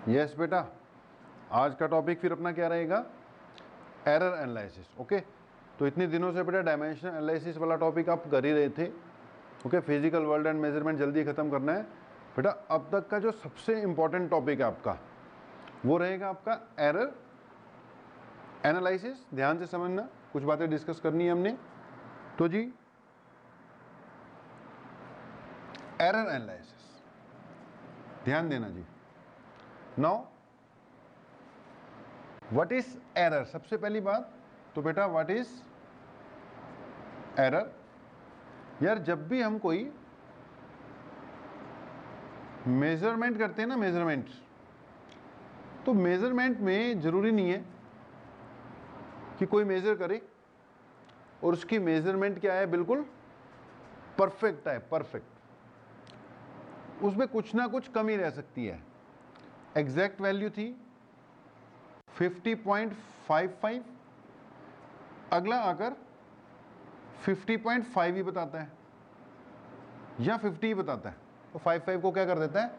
Yes बेटा, आज का टॉपिक फिर अपना क्या रहेगा? Error analysis. ओके, तो इतने दिनों से बेटा डायमेंशन एनालिसिस वाला टॉपिक आप कर ही रहे थे। Okay, physical world and measurement जल्दी खत्म करना है बेटा। अब तक का जो सबसे इंपॉर्टेंट टॉपिक है आपका वो रहेगा आपका एरर एनालिसिस। ध्यान से समझना, कुछ बातें डिस्कस करनी है हमने। तो जी एरर एनालिसिस ध्यान देना जी। Now what is error? सबसे पहली बात तो बेटा व्हाट इज एरर? यार जब भी हम कोई मेजरमेंट करते हैं ना, मेजरमेंट, तो मेजरमेंट में जरूरी नहीं है कि कोई मेजर करे और उसकी मेजरमेंट क्या है, बिल्कुल परफेक्ट है, परफेक्ट। उसमें कुछ ना कुछ कमी रह सकती है। एग्जैक्ट वैल्यू थी 50.55, अगला आकर 50.5 ही बताता है या 50 ही बताता है, तो 55 को क्या कर देता है,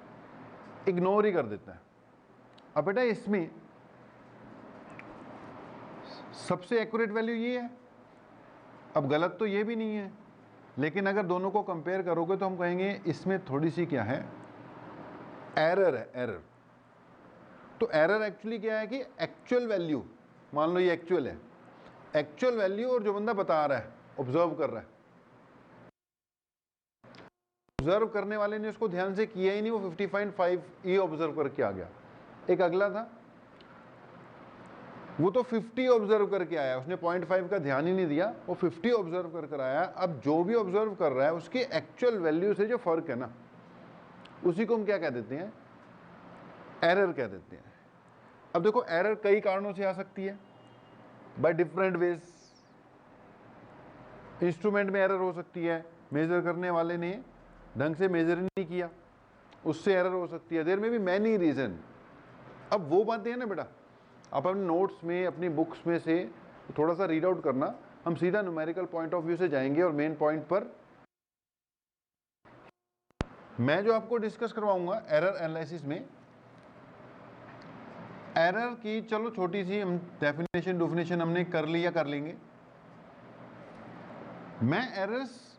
इग्नोर ही कर देता है। अब बेटा इसमें सबसे एक्यूरेट वैल्यू ये है। अब गलत तो ये भी नहीं है, लेकिन अगर दोनों को कंपेयर करोगे तो हम कहेंगे इसमें थोड़ी सी क्या है, एरर है, एरर। तो एरर एक्चुअली क्या है कि एक्चुअल वैल्यू, मान लो ये एक्चुअल है, एक्चुअल वैल्यू और जो बंदा बता रहा है, ऑब्जर्व कर रहा है, ऑब्जर्व करने वाले ने उसको ध्यान से किया ही नहीं, वो 50.5 ये ऑब्जर्व करके आ गया। एक अगला था, वो तो 50 ऑब्जर्व करके आया, उसने 0.5 का ध्यान ही नहीं दिया, वो 50 ऑब्जर्व कर आया। अब जो भी ऑब्जर्व कर रहा है उसकी एक्चुअल वैल्यू से जो फर्क है ना, उसी को हम क्या कह देते हैं, एरर कह देते हैं। अब देखो एरर कई कारणों से आ सकती है, बाय डिफरेंट वेज। इंस्ट्रूमेंट में एरर हो सकती है, मेजर करने वाले ने ढंग से मेजर नहीं किया, उससे एरर हो सकती है। देयर में भी मैनी रीजन। अब वो बातें हैं ना बेटा, आप अपने नोट्स में, अपनी बुक्स में से थोड़ा सा रीड आउट करना, हम सीधा न्यूमेरिकल पॉइंट ऑफ व्यू से जाएंगे और मेन पॉइंट पर मैं जो आपको डिस्कस करवाऊंगा एरर एनालिसिस में, एरर की चलो छोटी सी हम डेफिनेशन हमने कर ली या कर लेंगे। मैं एरर्स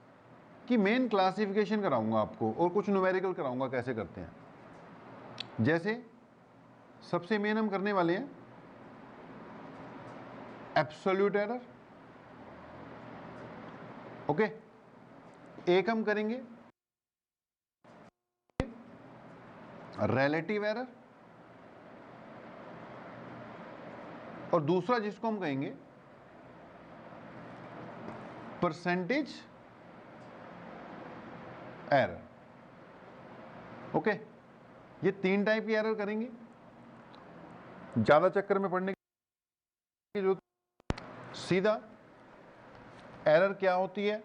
की मेन क्लासिफिकेशन कराऊंगा आपको और कुछ न्यूमेरिकल कराऊंगा कैसे करते हैं। जैसे सबसे मेन हम करने वाले हैं एब्सोल्यूट एरर। ओके, एक हम करेंगे रिलेटिव एरर, और दूसरा जिसको हम कहेंगे परसेंटेज एरर। ओके, ये तीन टाइप की एरर करेंगे। ज्यादा चक्कर में पढ़ने की जरूरत, सीधा एरर क्या होती है,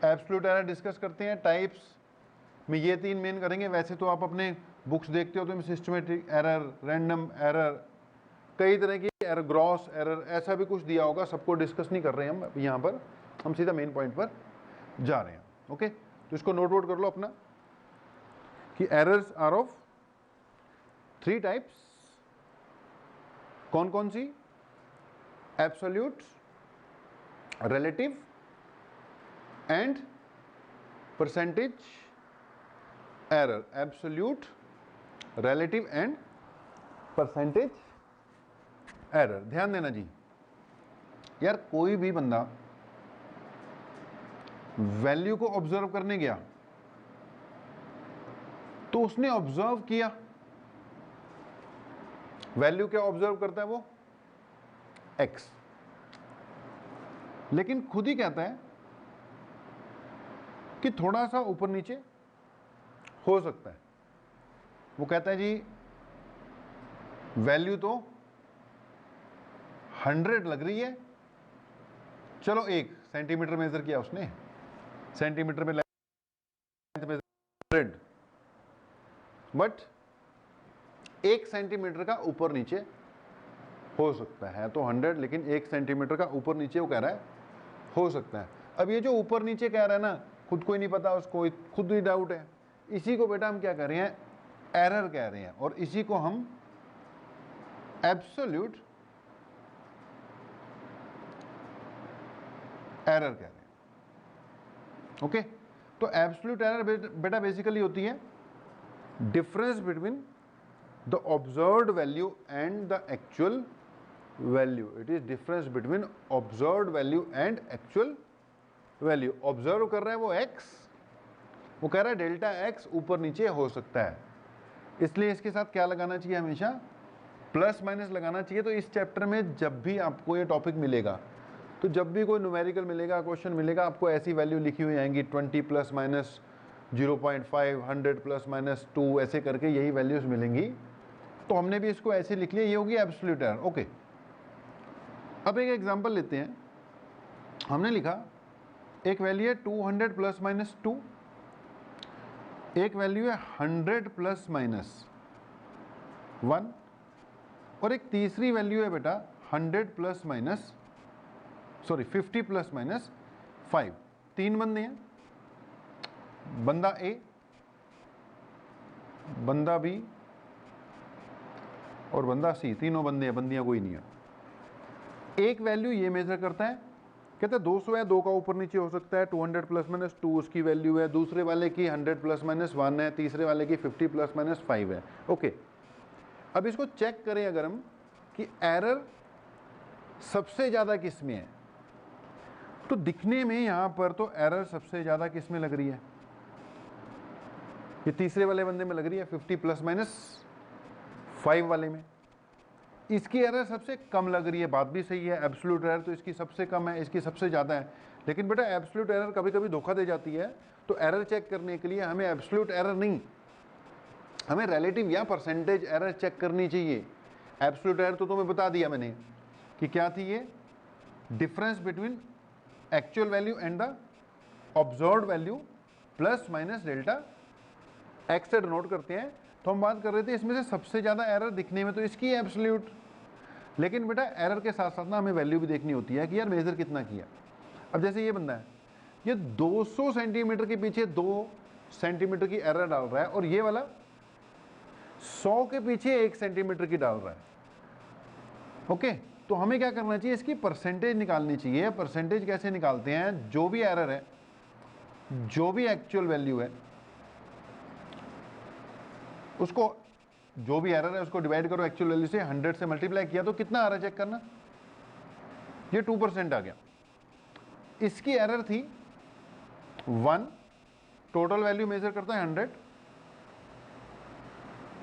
एब्सोल्यूट एरर डिस्कस करते हैं। टाइप्स में ये तीन मेन करेंगे। वैसे तो आप अपने बुक्स देखते हो तो सिस्टमेटिक एरर, रैंडम एरर, कई तरह की एरर, ग्रॉस एरर, ऐसा भी कुछ दिया होगा, सबको डिस्कस नहीं कर रहे हैं हम यहाँ पर, हम सीधा मेन पॉइंट पर जा रहे हैं। ओके, तो इसको नोट वोट कर लो अपना कि एरर्स आर ऑफ 3 टाइप्स। कौन कौन सी? Absolute, relative and percentage error. Absolute, relative and percentage error. ध्यान देना जी, यार कोई भी बंदा वैल्यू को ऑब्जर्व करने गया तो उसने ऑब्जर्व किया, वैल्यू क्या ऑब्जर्व करता है वो, एक्स, लेकिन खुद ही कहता है कि थोड़ा सा ऊपर नीचे हो सकता है। वो कहता है जी वैल्यू तो 100 लग रही है, चलो 1 सेंटीमीटर मेजर किया उसने, सेंटीमीटर में लेंथ में 100, बट 1 सेंटीमीटर का ऊपर नीचे हो सकता है। तो 100, लेकिन 1 सेंटीमीटर का ऊपर नीचे वो कह रहा है हो सकता है। अब ये जो ऊपर नीचे कह रहा है ना, खुद को ही नहीं पता उसको, खुद ही डाउट है। इसी को बेटा हम क्या कर रहे हैं, एरर कह रहे हैं और इसी को हम एब्सोल्यूट एरर कह रहे हैं। ओके, तो एब्सोल्यूट एरर बेटा बेसिकली होती है difference between the observed value and the actual value. It is difference between observed value and actual value. Observe कर रहा है वो x, वो कह रहा है डेल्टा x ऊपर नीचे हो सकता है, इसलिए इसके साथ क्या लगाना चाहिए, हमेशा प्लस माइनस लगाना चाहिए। तो इस चैप्टर में जब भी आपको ये टॉपिक मिलेगा, तो जब भी कोई न्यूमेरिकल मिलेगा, क्वेश्चन मिलेगा, आपको ऐसी वैल्यू लिखी हुई आएंगी 20 प्लस माइनस 0.5, 100 प्लस माइनस 2, ऐसे करके यही वैल्यूज मिलेंगी। तो हमने भी इसको ऐसे लिख लिया, ये होगी एब्सोल्यूट एरर। ओके, अब एक एग्जांपल लेते हैं। हमने लिखा एक वैल्यू है 200 प्लस माइनस 2, एक वैल्यू है 100 प्लस माइनस 1, और एक तीसरी वैल्यू है बेटा 100 प्लस माइनस 50 प्लस माइनस 5। तीन बंदे हैं, बंदा ए, बंदा बी और बंदा सी। तीनों बंदे हैं, बंदियां कोई नहीं है। एक वैल्यू ये मेजर करता है, कहता है 200 है, 2 का ऊपर नीचे हो सकता है, 200 प्लस माइनस 2 उसकी वैल्यू है, दूसरे वाले की 100 प्लस माइनस 1 है, तीसरे वाले की 50 प्लस माइनस 5 है। ओके, अब इसको चेक करें अगर हम कि एरर सबसे ज़्यादा किस में है, तो दिखने में यहाँ पर तो एरर सबसे ज़्यादा किस में लग रही है, ये तीसरे वाले बंदे में लग रही है, 50 प्लस माइनस 5 वाले में। इसकी एरर सबसे कम लग रही है, बात भी सही है, एब्सोल्यूट एरर तो इसकी सबसे कम है, इसकी सबसे ज़्यादा है। लेकिन बेटा एब्सोल्यूट एरर कभी कभी धोखा दे जाती है, तो एरर चेक करने के लिए हमें एब्सोल्यूट एरर नहीं, हमें रिलेटिव या परसेंटेज एरर चेक करनी चाहिए। एब्सोल्यूट एरर तो तुम्हें बता दिया मैंने कि क्या थी, ये difference between actual value and the observed value plus minus delta x से डिनोट करते हैं। तो हम बात कर रहे थे इसमें से सबसे ज़्यादा एरर दिखने में तो इसकी है एब्सोल्यूट, लेकिन बेटा एरर के साथ साथ ना हमें वैल्यू भी देखनी होती है कि यार मेजर कितना किया। अब जैसे ये बंदा है, ये 200 सेंटीमीटर के पीछे 2 सेंटीमीटर की एरर डाल रहा है, और ये वाला 100 के पीछे 1 सेंटीमीटर की डाल रहा है। ओके, तो हमें क्या करना चाहिए, इसकी परसेंटेज निकालनी चाहिए। परसेंटेज कैसे निकालते हैं, जो भी एरर है, जो भी एक्चुअल वैल्यू है, उसको, जो भी एरर है उसको डिवाइड करो एक्चुअल वैल्यू से, 100 से मल्टीप्लाई किया तो कितना आ रहा है चेक करना, ये 2% आ गया। इसकी एरर थी 1, टोटल वैल्यू मेजर करता है 100,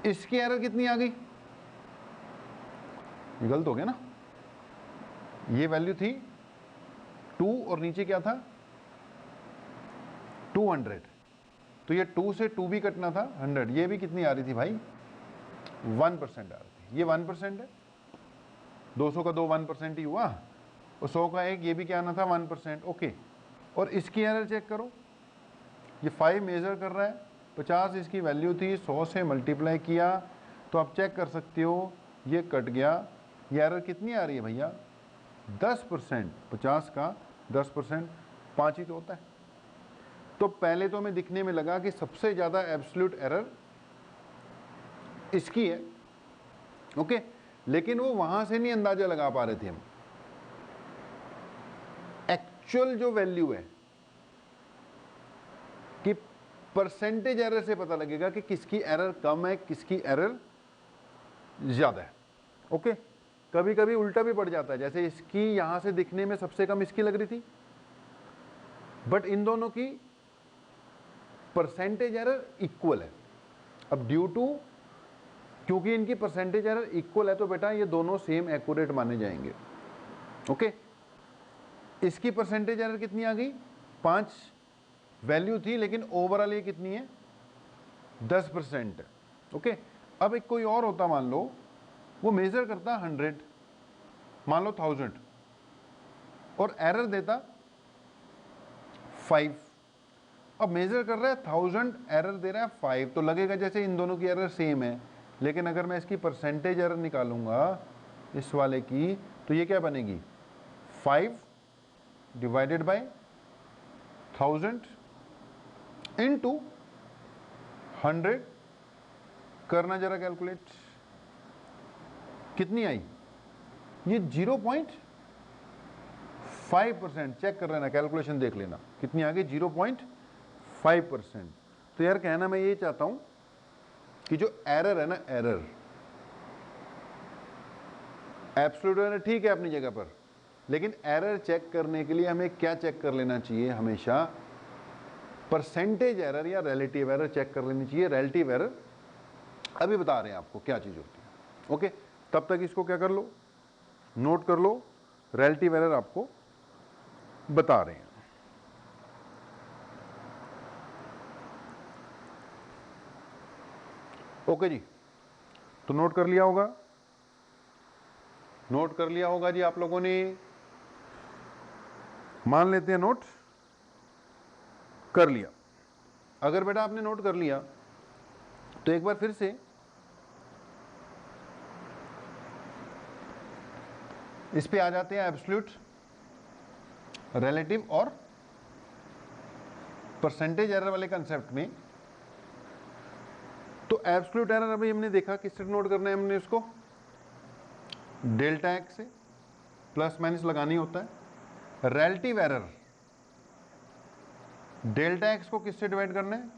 इसकी एरर कितनी आ गई, गलत हो गया ना, ये वैल्यू थी 2 और नीचे क्या था 200, तो ये 2 से 2 भी कटना था 100, ये भी कितनी आ रही थी भाई 1% आ रही थी। ये 1% है, 200 का 2 1% ही हुआ, और 100 का 1, ये भी क्या आना था 1%। ओके, और इसकी एरर चेक करो, ये 5 मेजर कर रहा है, 50 इसकी वैल्यू थी, 100 से मल्टीप्लाई किया, तो आप चेक कर सकते हो ये कट गया। ये एरर कितनी आ रही है भैया 10%, 50 का 10%, 5 ही तो होता है। तो पहले तो हमें दिखने में लगा कि सबसे ज़्यादा एब्सोल्यूट एरर इसकी है। ओके, लेकिन वो वहां से नहीं अंदाजा लगा पा रहे थे हम, एक्चुअल जो वैल्यू है कि परसेंटेज एरर से पता लगेगा कि किसकी एरर कम है, किसकी एरर ज्यादा है। ओके, कभी कभी उल्टा भी पड़ जाता है, जैसे इसकी यहां से दिखने में सबसे कम इसकी लग रही थी, बट इन दोनों की परसेंटेज एरर इक्वल है। अब ड्यू टू, क्योंकि इनकी परसेंटेज एरर इक्वल है, तो बेटा ये दोनों सेम एक्यूरेट माने जाएंगे। ओके, इसकी परसेंटेज एरर कितनी आ गई 5 वैल्यू थी, लेकिन ओवरऑल ये कितनी है 10%। ओके, अब एक कोई और होता, मान लो वो मेजर करता 100, मान लो 1000, और एरर देता 5। अब मेजर कर रहा है 1000, एरर दे रहा है 5, तो लगेगा जैसे इन दोनों की एरर सेम है। लेकिन अगर मैं इसकी परसेंटेज एरर निकालूंगा इस वाले की, तो ये क्या बनेगी 5 डिवाइडेड बाय 1000 इनटू 100 करना जरा कैलकुलेट, कितनी आई? ये 0.5%। चेक कर लेना, कैलकुलेशन देख लेना कितनी आ गई, 0.5%। तो यार कहना मैं ये चाहता हूं कि जो एरर है ना, एरर एब्सोल्यूट एरर ठीक है अपनी जगह पर, लेकिन एरर चेक करने के लिए हमें क्या चेक कर लेना चाहिए हमेशा? परसेंटेज एरर या रिलेटिव एरर चेक कर लेनी चाहिए। रिलेटिव एरर अभी बता रहे हैं आपको क्या चीज होती है। ओके, तब तक इसको क्या कर लो, नोट कर लो, रिलेटिव एरर आपको बता रहे हैं। ओके जी, तो नोट कर लिया होगा, नोट कर लिया होगा जी आप लोगों ने, मान लेते हैं नोट कर लिया। अगर बेटा आपने नोट कर लिया तो एक बार फिर से इस पे आ जाते हैं एब्सोल्यूट, रिलेटिव और परसेंटेज एरर वाले कंसेप्ट में। तो एब्सोल्यूट एरर अभी हमने देखा किससे नोट करना है, हमने उसको डेल्टा एक्स से प्लस माइनस लगानी होता है। रिलेटिव एरर डेल्टा एक्स को किससे डिवाइड करना है?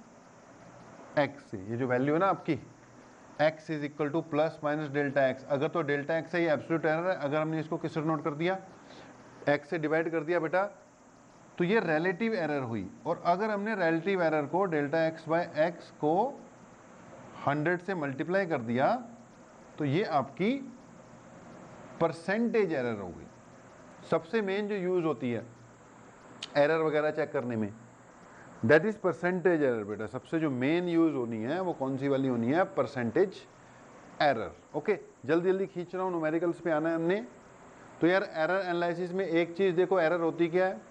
एक्स से। ये जो वैल्यू है ना आपकी x is equal to plus minus delta x, अगर तो डेल्टा एक्स है ये एब्सोल्यूट एरर है। अगर हमने इसको किससे नोट कर दिया? x से डिवाइड कर दिया बेटा, तो ये रिलेटिव एरर हुई। और अगर हमने रिलेटिव एरर को डेल्टा एक्स बाय एक्स को 100 से मल्टीप्लाई कर दिया तो ये आपकी परसेंटेज एरर हो गई। सबसे मेन जो यूज होती है एरर वगैरह चेक करने में, दैट इज परसेंटेज एरर बेटा। सबसे जो मेन यूज होनी है वो कौन सी वाली होनी है? Percentage error. ओके, जल्दी जल्दी खींच रहा हूँ, न्यूमेरिकल्स पे आना है हमने। तो यार एरर एनालिसिस में एक चीज देखो, एरर होती क्या है?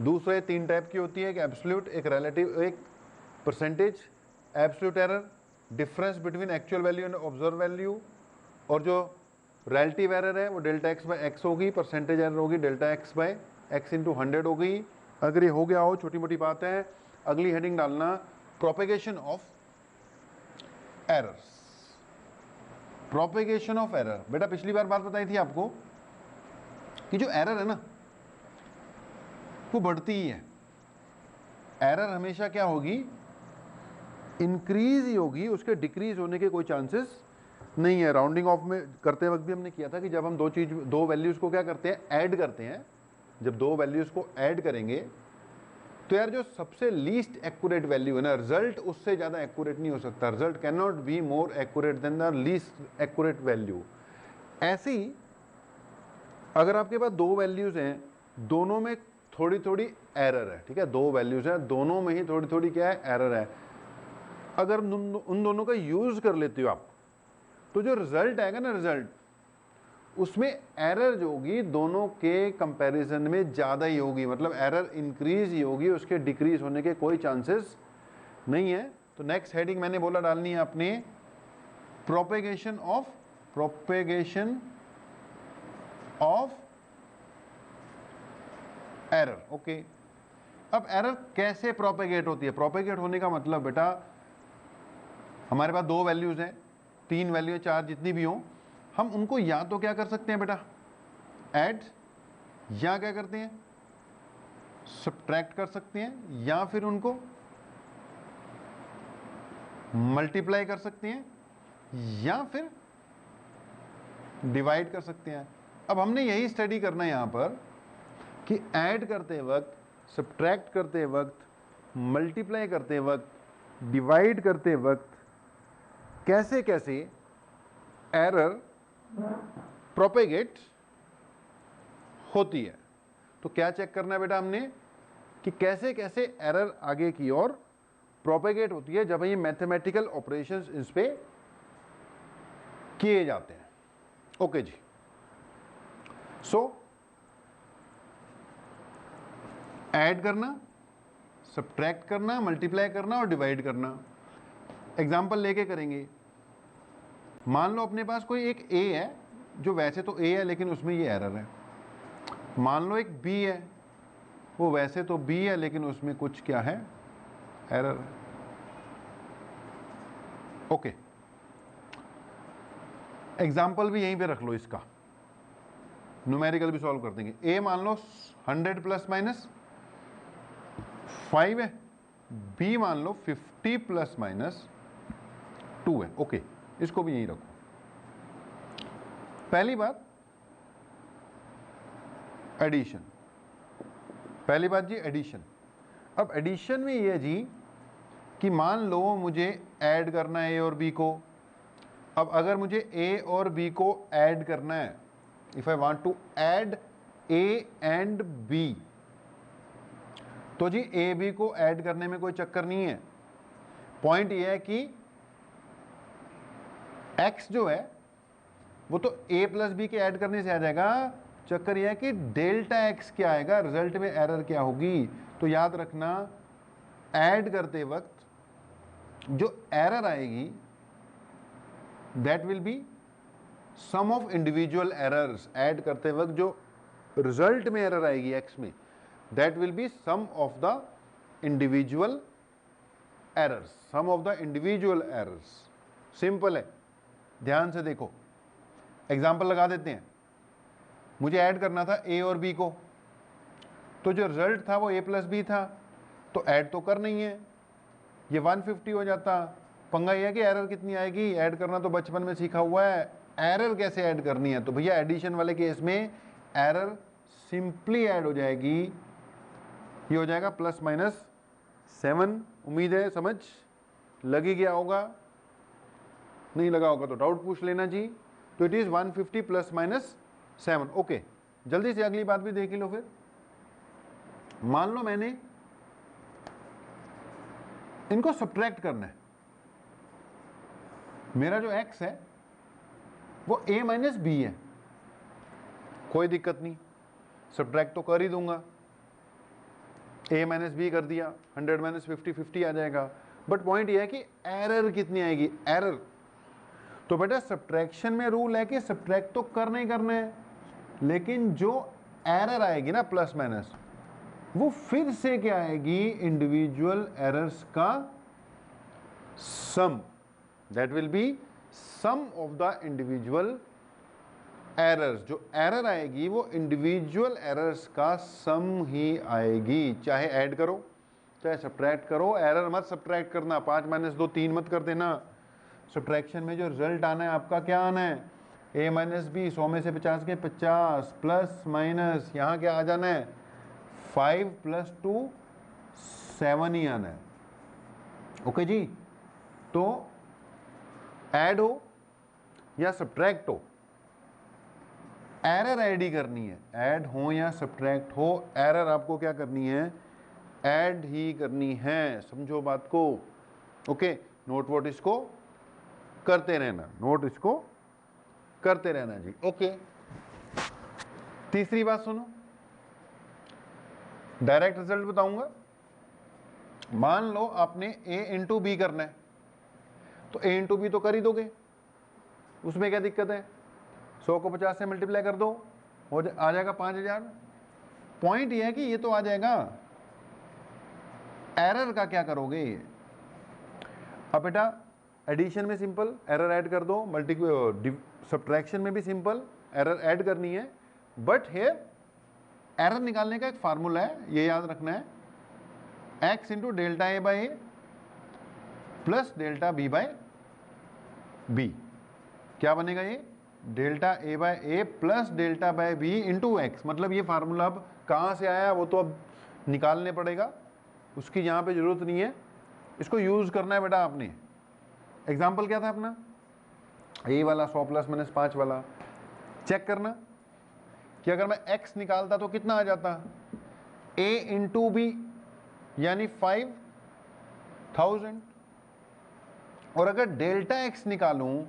दूसरे 3 टाइप की होती है, एक एब्सोल्यूट, एक रिलेटिव, एक percentage. Absolute error difference between actual value and observe value, और जो रिलेटिव एरर है वो डेल्टा एक्स बाय एक्स होगी। परसेंटेज एरर होगी delta X by X into 100 हो गई। अगर ये हो गया हो, छोटी मोटी बात है। अगली हेडिंग डालना propagation of errors. Propagation of error बेटा, पिछली बार बात बताई थी आपको कि जो एरर है ना वो बढ़ती ही है। एरर हमेशा क्या होगी? इंक्रीज ही होगी, उसके डिक्रीज होने के कोई चांसेस नहीं है। राउंडिंग ऑफ में करते वक्त भी हमने किया था कि जब हम दो वैल्यूज को क्या करते हैं? ऐड करते हैं। जब दो वैल्यूज को ऐड करेंगे तो यार जो सबसे लीस्ट एक्यूरेट वैल्यू है ना, रिजल्ट उससे ज्यादा एक्यूरेट नहीं हो सकता। Result can not be more accurate then the least accurate value. ऐसे ही अगर आपके पास दो वैल्यूज हैं, दोनों में थोड़ी थोड़ी एरर है, ठीक है, दो वैल्यूज हैं, दोनों में ही थोड़ी थोड़ी क्या है? एरर है। अगर उन दोनों का यूज कर लेते हो आप, तो जो रिजल्ट आएगा ना, रिजल्ट उसमें एरर जो होगी दोनों के कंपैरिजन में ज़्यादा ही होगी। मतलब एरर इंक्रीज ही होगी, उसके डिक्रीज होने के कोई चांसेस नहीं है। तो नेक्स्ट हेडिंग मैंने बोला डालनी है अपने प्रोपेगेशन ऑफ एरर। ओके, अब एरर कैसे प्रोपेगेट होती है? प्रोपेगेट होने का मतलब बेटा, हमारे पास दो वैल्यूज हैं, 3 वैल्यू, 4, जितनी भी हो, हम उनको या तो क्या कर सकते हैं बेटा? ऐड, या क्या करते हैं? सब्ट्रैक्ट कर सकते हैं, या फिर उनको मल्टीप्लाई कर सकते हैं, या फिर डिवाइड कर सकते हैं। अब हमने यही स्टडी करना है यहां पर कि ऐड करते वक्त, सब्ट्रैक्ट करते वक्त, मल्टीप्लाई करते वक्त, डिवाइड करते वक्त कैसे कैसे एरर प्रोपेगेट होती है। तो क्या चेक करना है बेटा हमने कि कैसे कैसे एरर आगे की ओर प्रोपेगेट होती है जब ये मैथमेटिकल ऑपरेशंस इस पे किए जाते हैं। ओके जी, सो ऐड करना, सब्ट्रैक्ट करना, मल्टीप्लाई करना और डिवाइड करना। एग्जाम्पल लेके करेंगे। मान लो अपने पास कोई एक ए है, जो वैसे तो ए है लेकिन उसमें ये एरर है। मान लो एक बी है, वो वैसे तो बी है लेकिन उसमें कुछ क्या है? एरर है। ओके, एग्जाम्पल भी यहीं पे रख लो इसका, न्यूमेरिकल भी सॉल्व कर देंगे। ए मान लो 100 प्लस माइनस 5 है, बी मान लो 50 प्लस माइनस 2 है। ओके, इसको भी यहीं रखो। पहली बात एडिशन, पहली बात जी एडिशन। अब एडिशन में ये है जी कि मान लो मुझे ऐड करना है ए और बी को। अब अगर मुझे ए और बी को ऐड करना है, if I want to add A and B, तो जी ए बी को ऐड करने में कोई चक्कर नहीं है। पॉइंट ये है कि x जो है वो तो a प्लस बी के ऐड करने से आ जाएगा। चक्कर यह है कि डेल्टा x क्या आएगा, रिजल्ट में एरर क्या होगी। तो याद रखना, ऐड करते वक्त जो एरर आएगी that will be sum of individual errors. Add करते वक्त जो रिजल्ट में एरर आएगी x में, that will be sum of the individual errors, sum of the individual errors. Simple है, ध्यान से देखो। एग्जाम्पल लगा देते हैं। मुझे ऐड करना था ए और बी को, तो जो रिजल्ट था वो ए प्लस बी था, तो ऐड तो कर नहीं है, ये 150 हो जाता। पंगा ये है कि एरर कितनी आएगी, ऐड करना तो बचपन में सीखा हुआ है, एरर कैसे ऐड करनी है। तो भैया एडिशन वाले केस में एरर सिंपली ऐड हो जाएगी, ये हो जाएगा प्लस माइनस 7। उम्मीद है समझ लगी गया होगा, नहीं लगा होगा तो डाउट पूछ लेना जी। तो it is 150 plus minus 7। Okay, जल्दी से अगली बात भी देख लो फिर। मान लो मैंने इनको सब्ट्रैक्ट करना है, मेरा जो x है वो a माइनस बी है, कोई दिक्कत नहीं, सब्ट्रैक्ट तो कर ही दूंगा। a माइनस बी कर दिया, 100 माइनस 50 50 आ जाएगा। बट पॉइंट ये है कि एरर कितनी आएगी, एरर। तो बेटा सब्ट्रैक्शन में रूल है कि सब्ट्रैक्ट तो करना ही करना है, लेकिन जो एरर आएगी ना प्लस माइनस, वो फिर से क्या आएगी, इंडिविजुअल एरर्स का sum. That will be sum of the individual errors. जो एरर आएगी वो इंडिविजुअल एरर्स का सम ही आएगी। चाहे ऐड करो चाहे सब्ट्रैक्ट करो, एरर मत सब्ट्रैक्ट करना, 5 माइनस 2 3 मत कर देना। सब्ट्रैक्शन में जो रिजल्ट आना है आपका क्या आना है, a माइनस बी, 100 में से 50 के 50, प्लस माइनस यहाँ क्या आ जाना है, 5 प्लस 2 7 ही आना है। ओके जी, तो ऐड हो या सब्ट्रैक्ट हो, एरर ऐड ही करनी है। ऐड हो या सब्ट्रैक्ट हो, एरर आपको क्या करनी है, ऐड ही करनी है। समझो बात को। ओके, नोट वोट इसको करते रहना, नोट इसको करते रहना जी। ओके, तीसरी बात सुनो, डायरेक्ट रिजल्ट बताऊंगा। मान लो आपने a इंटू बी करना है, तो a इंटू बी तो कर ही दोगे, उसमें क्या दिक्कत है, 100 को 50 से मल्टीप्लाई कर दो, आ जाएगा 5000। पॉइंट ये है कि ये तो आ जाएगा, एरर का क्या करोगे। अब बेटा एडिशन में सिंपल एरर ऐड कर दो, सब्ट्रैक्शन में भी सिंपल एरर ऐड करनी है। बट हियर एरर निकालने का एक फार्मूला है, ये याद रखना है, x into delta A by A plus delta B by B. क्या बनेगा ये, delta A by A plus delta by B into X. मतलब ये फार्मूला अब कहाँ से आया वो तो अब निकालने पड़ेगा, उसकी यहाँ पे जरूरत नहीं है, इसको यूज करना है बेटा आपने। एग्जाम्पल क्या था अपना, ये वाला 100 प्लस माइनस 5 वाला। चेक करना कि अगर मैं x निकालता तो कितना आ जाता, a इंटू बी यानी 5000, और अगर डेल्टा x निकालूं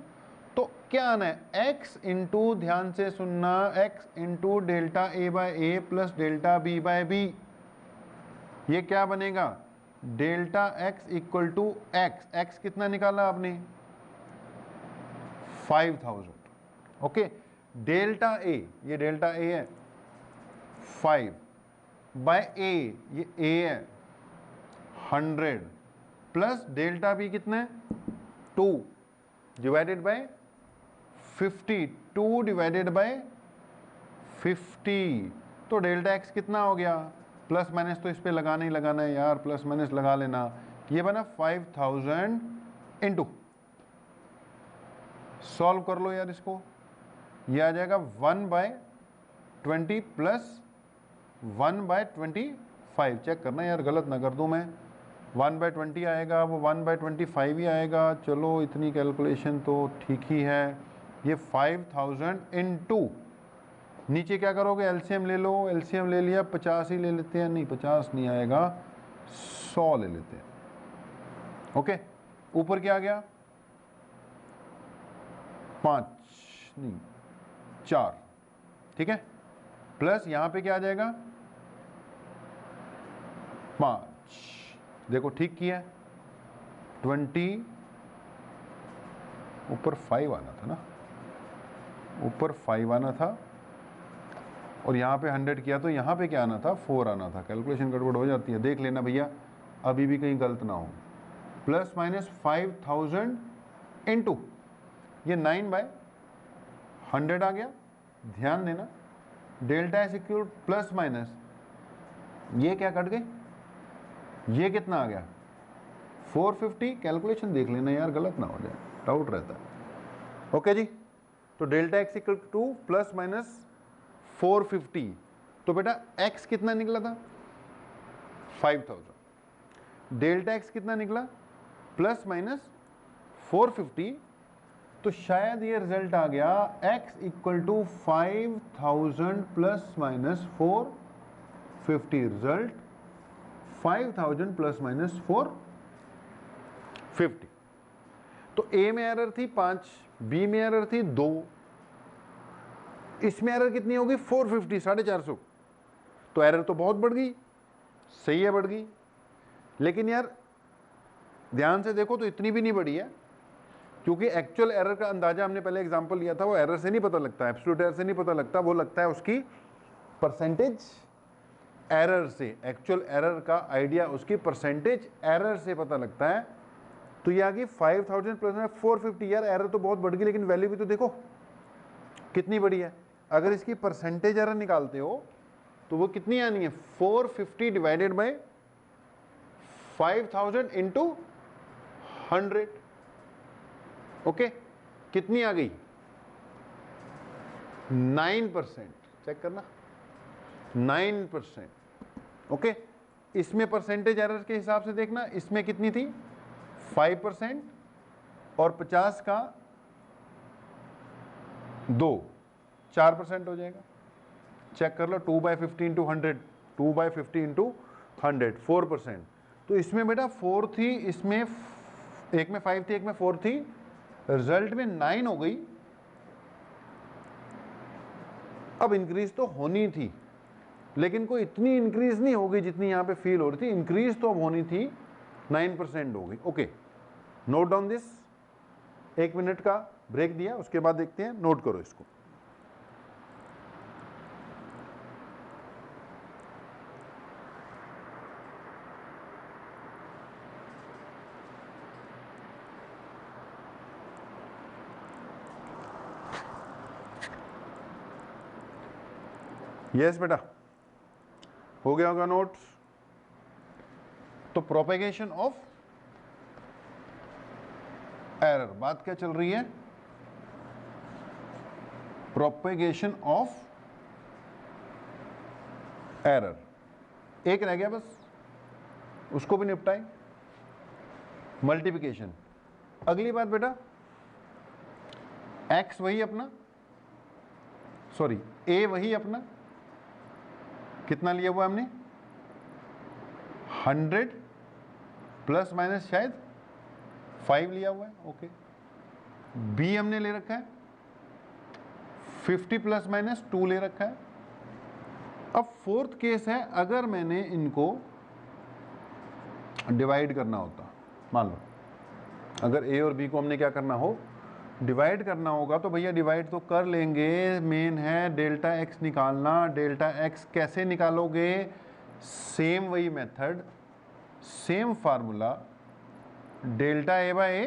तो क्या आना है, x इंटू, ध्यान से सुनना, x into delta A by A plus delta B by B. ये क्या बनेगा, delta x equal to x। x कितना निकाला आपने, 5000। ओके, डेल्टा ए, ये डेल्टा ए है 5 बाय ए, ये ए है 100 प्लस डेल्टा बी कितना है 2 डिवाइडेड बाय 50, 2 डिवाइडेड बाय 50, तो डेल्टा एक्स कितना हो गया? प्लस माइनस तो इस पे लगाना ही लगाना है यार, प्लस माइनस लगा लेना। ये बना 5000 इंटू, सॉल्व कर लो यार इसको, ये आ जाएगा 1/20 प्लस 1/25। चेक करना यार गलत ना कर दूं मैं, 1/20 आएगा, वो 1/25 ही आएगा। चलो इतनी कैलकुलेशन तो ठीक ही है। ये 5000 इंटू, नीचे क्या करोगे? एलसीएम ले लो, एलसीएम ले लिया, 50 ही ले लेते हैं, नहीं 50 नहीं आएगा, 100 ले लेते हैं। ओके, ऊपर क्या आ गया? 5 नहीं 4, ठीक है, प्लस यहां पे क्या आ जाएगा? 5, देखो ठीक किया है, 20, ऊपर 5 आना था ना, ऊपर 5 आना था, और यहाँ पे 100 किया तो यहाँ पे क्या आना था? 4 आना था। कैलकुलेशन गड़बड़ हो जाती है, देख लेना भैया, अभी भी कहीं गलत ना हो। प्लस माइनस 5000 इंटू, ये 9/100 आ गया। ध्यान देना, delta S equal plus minus, ये क्या कट गए, ये कितना आ गया? 450। कैलकुलेशन देख लेना यार, गलत ना हो जाए, डाउट रहता है। ओके जी, तो delta X equal to plus minus 450, तो बेटा x कितना निकला था? 5000। डेल्टा x कितना निकला? प्लस माइनस 450, तो शायद ये रिजल्ट आ गया x equal to 5000 plus minus 450। Result 5000 plus minus 450। तो a में एरर थी 5, b में एरर थी 2, इसमें एरर कितनी होगी? 450, 450। तो एरर तो बहुत बढ़ गई, सही है बढ़ गई, लेकिन यार ध्यान से देखो तो इतनी भी नहीं बढ़ी है, क्योंकि एक्चुअल एरर का अंदाजा हमने पहले एग्जांपल लिया था, वो एरर से नहीं पता लगता, एब्सोल्यूट एरर से नहीं पता लगता, वो लगता है उसकी परसेंटेज एरर से। एक्चुअल एरर का आइडिया उसकी परसेंटेज एरर से पता लगता है। तो ये आ गई 5000 प्लस 450। यार एरर तो बहुत बढ़ गई, लेकिन वैल्यू भी तो देखो कितनी बड़ी है। अगर इसकी परसेंटेज एरर निकालते हो तो वो कितनी आनी है? 450 डिवाइडेड बाय 5000 इंटू 100। ओके, कितनी आ गई? 9%। चेक करना, 9%। ओके, इसमें परसेंटेज एरर के हिसाब से देखना, इसमें कितनी थी? 5%, और 50 का 2, 4% हो जाएगा। चेक कर लो, 2/50 इंटू 100, 2/50 इंटू 100, 4%। तो इसमें बेटा 4 थी, इसमें एक में 5 थी, एक में 4 थी, रिजल्ट में 9 हो गई। अब इंक्रीज तो होनी थी, लेकिन कोई इतनी इंक्रीज नहीं होगी जितनी यहां पे फील हो रही थी। इंक्रीज तो अब होनी थी, 9% हो गई। Okay, note down this. 1 minute का ब्रेक दिया, उसके बाद देखते हैं, नोट करो इसको। यस बेटा, हो गया होगा नोट। तो प्रोपेगेशन ऑफ एरर, बात क्या चल रही है? Propagation of error. एक रह गया बस, उसको भी निपटाएं, मल्टीप्लिकेशन। अगली बात बेटा, x वही अपना, सॉरी a वही अपना, कितना लिया हुआ हमने? 100 प्लस माइनस शायद 5 लिया हुआ है। ओके, b हमने ले रखा है 50 प्लस माइनस 2 ले रखा है। अब फोर्थ केस है, अगर मैंने इनको डिवाइड करना होता, मान लो अगर a और b को हमने क्या करना हो, डिवाइड करना होगा, तो भैया डिवाइड तो कर लेंगे, मेन है डेल्टा x निकालना। डेल्टा x कैसे निकालोगे? सेम वही method, same formula, delta a by A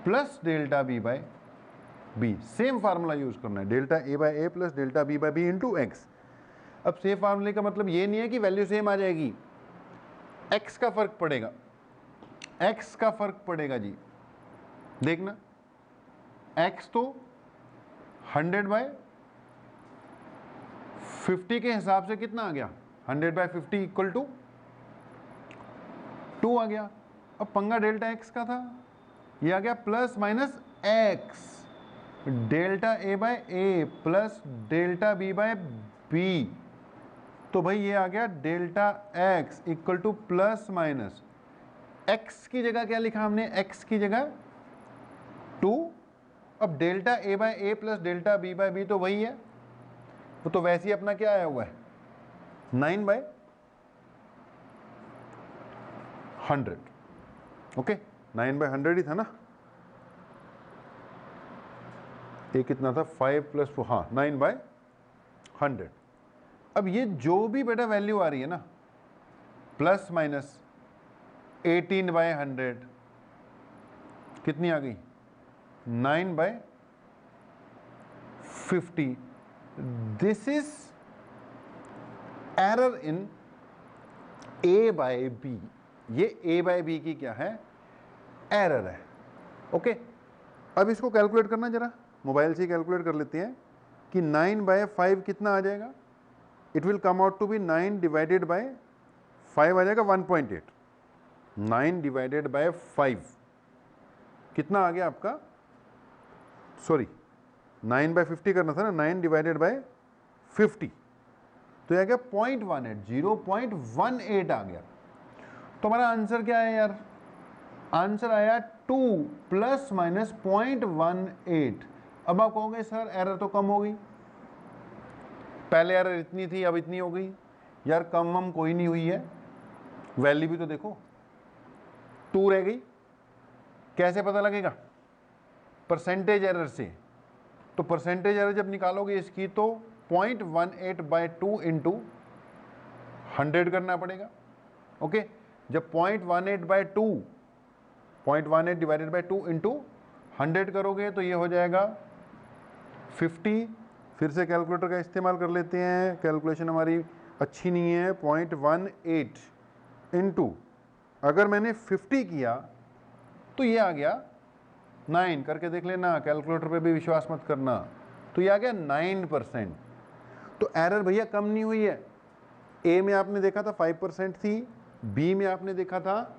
plus delta b by B, same formula use करना है, delta A by A plus delta B by B into X. अब same फार्मूले का मतलब ये नहीं है कि वैल्यू सेम आ जाएगी, एक्स का फर्क पड़ेगा, एक्स का फर्क पड़ेगा जी। देखना एक्स तो 100 बाय 50 के हिसाब से कितना आ गया, 100 बाय 50 इक्वल टू 2 आ गया। अब पंगा डेल्टा एक्स का था, ये आ गया plus minus X, delta A by A plus delta B by B, तो भाई ये आ गया delta X equal to plus minus X की जगह क्या लिखा हमने, एक्स की जगह 2। अब delta A by A plus delta B by B तो वही है, वो तो वैसे ही अपना क्या आया हुआ है 9 बाय 100, ओके 9 बाय 100 ही था ना, ये कितना था 5 प्लस 4, हाँ 9 बाय 100। अब ये जो भी बेटा वैल्यू आ रही है ना प्लस माइनस 18 बाय 100 कितनी आ गई 9 by 50, this is error in A by B, ये ए बाय बी की क्या है एरर है, ओके। अब इसको कैलकुलेट करना, जरा मोबाइल से कैलकुलेट कर लेते हैं कि 9 बाय 5 कितना आ जाएगा, it will come out to be 9 divided by 5 आ जाएगा 1.8, 9 डिवाइडेड बाय 5 कितना आ गया आपका, सॉरी 9 बाय 50 करना था ना, 9 डिवाइडेड बाय 50 तो यह आ गया 0.18, 0.18 आ गया। तो हमारा आंसर क्या है यार, आंसर आया 2 प्लस माइनस 0.18। अब आप कहोगे सर एरर तो कम हो गई, पहले एरर इतनी थी अब इतनी हो गई, यार कम हम कोई नहीं हुई है, वैल्यू भी तो देखो 2 रह गई, कैसे पता लगेगा, परसेंटेज एरर से। तो परसेंटेज एरर जब निकालोगे इसकी तो 0.18 बाय 2 इंटू 100 करना पड़ेगा, ओके। जब 0.18 बाय 2, 0.18 डिवाइडेड बाय 2 इंटू 100 करोगे तो ये हो जाएगा 50। फिर से कैलकुलेटर का इस्तेमाल कर लेते हैं, कैलकुलेशन हमारी अच्छी नहीं है, 0.18 इंटू अगर मैंने 50 किया तो ये आ गया 9, करके देख लेना, कैलकुलेटर पे भी विश्वास मत करना, तो ये आ गया 9%। तो एरर भैया कम नहीं हुई है, ए में आपने देखा था 5% थी, बी में आपने देखा था,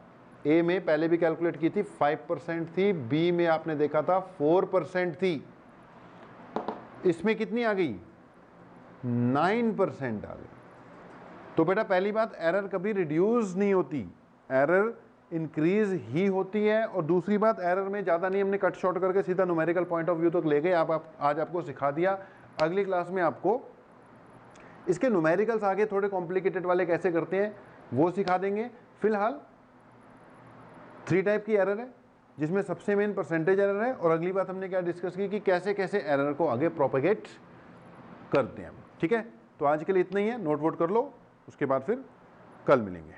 ए में पहले भी कैलकुलेट की थी 5% थी, बी में आपने देखा था 4% थी, इसमें कितनी आ गई 9% आ गई। तो बेटा पहली बात एरर कभी रिड्यूस नहीं होती, एरर इंक्रीज ही होती है। और दूसरी बात एरर में ज़्यादा नहीं हमने कट शॉर्ट करके सीधा न्यूमेरिकल पॉइंट ऑफ व्यू तक ले गए, आज आपको सिखा दिया, अगली क्लास में आपको इसके न्यूमेरिकल्स आगे थोड़े कॉम्प्लिकेटेड वाले कैसे करते हैं वो सिखा देंगे। फिलहाल 3 टाइप की एरर है जिसमें सबसे मेन परसेंटेज एरर है, और अगली बात हमने क्या डिस्कस की कि कैसे कैसे एरर को आगे प्रोपेगेट करते हैं, ठीक है। तो आज के लिए इतना ही है, नोट वोट कर लो, उसके बाद फिर कल मिलेंगे।